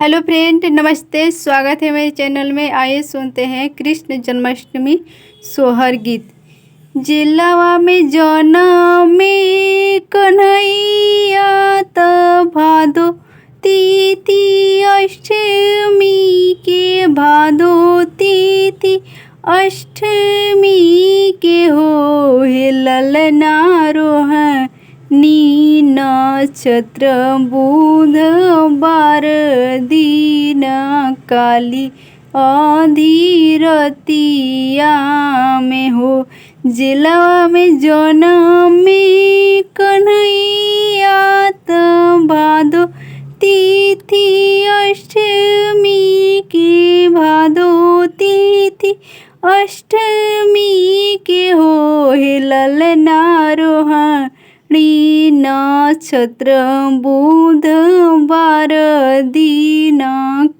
Hello friend, नमस्ते। स्वागत है मेरे चैनल में। आइए सुनते हैं कृष्ण जन्माष्टमी सोहर गीत। जिलावा में जनमे कन्हैया त भादो तिथि अष्टमी के भादो तिथि अष्टमी के हो ललना रोहिणी नक्षत्र बुधवार दिन काली अधिरतिया में हो। जिला में जनमे कन्हैया त भादो तिथि अष्टमी के भादो तिथि अष्टमी के हो ललना रोहिणी नक्षत्र बुधवार दिन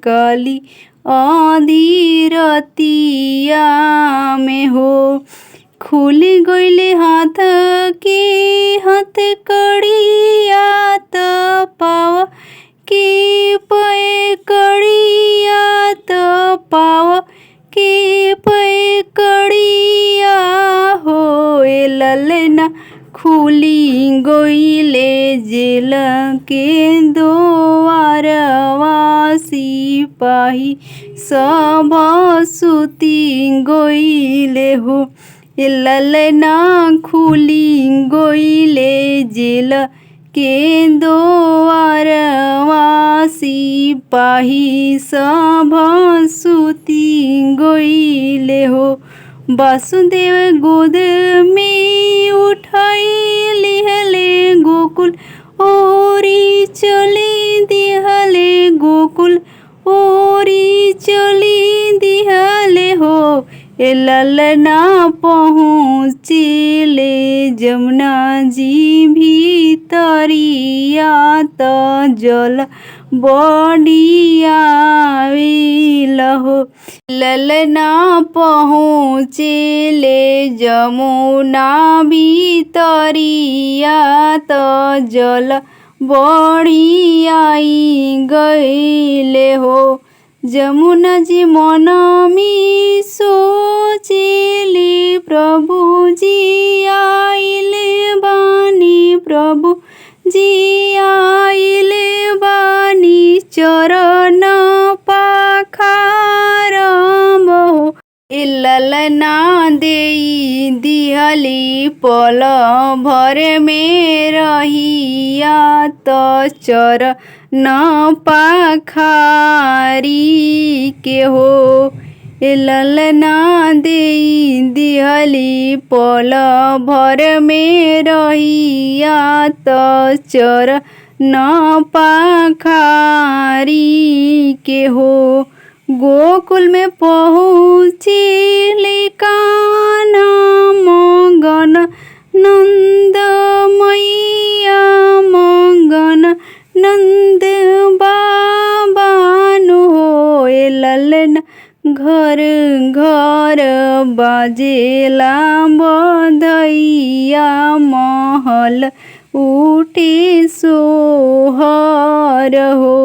काली अधिरतिया में हो। खुली गईले हाथ के हाथ कड़िया त पाव के पे कड़िया त पाव के पे कड़िया हो ललना खुली गईले जेल के द्वारवा सिपाही सब सुती गईले हो। ललना खुली गईले जेल के द्वारवा सिपाही सब सुती गईले हो। वासुदेव गोद में उठाई लिहले गोकुल ओरी चली दिहले गोकुल ओरी चली दिहले हो। ललना पहुँचले जमुना जी भीतरिया त जल बढ़ियाविल हो। ललना पहुँचले जमुना भीतरिया त जल बढ़ियाई गईले हो। जमुना जी मन में सोचले प्रभु जी आइले बानी प्रभु जी आइले बानी चरण पाखारम हो। ललना देई दिहली पल भर में रहिया त चरण पाखारी के हो। ललना देई दिहली पल भर में रहिया त चरण पाखारी के हो। गोकुल में पहुँचले कान्हा मगन नंद मैया मगन नंद बाबानु हो। ललना घर घर बाजेला बधैया महल उठे सोहर हो।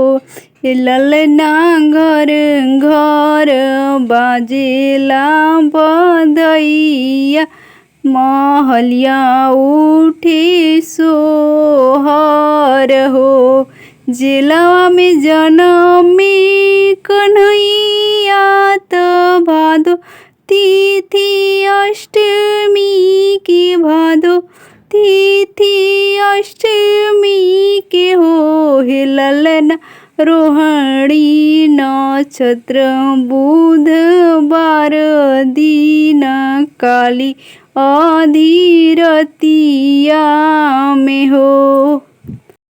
ललना घर घर बाजेला बधैया महलिया उठे सोहर हो। जिलवा में जनमे कन्हैया त भादो तिथि अष्टमी के भादो तिथि अष्टमी के हो। ललना रोहिणी नक्षत्र बुधवार दिन काली अधिरतिया में हो।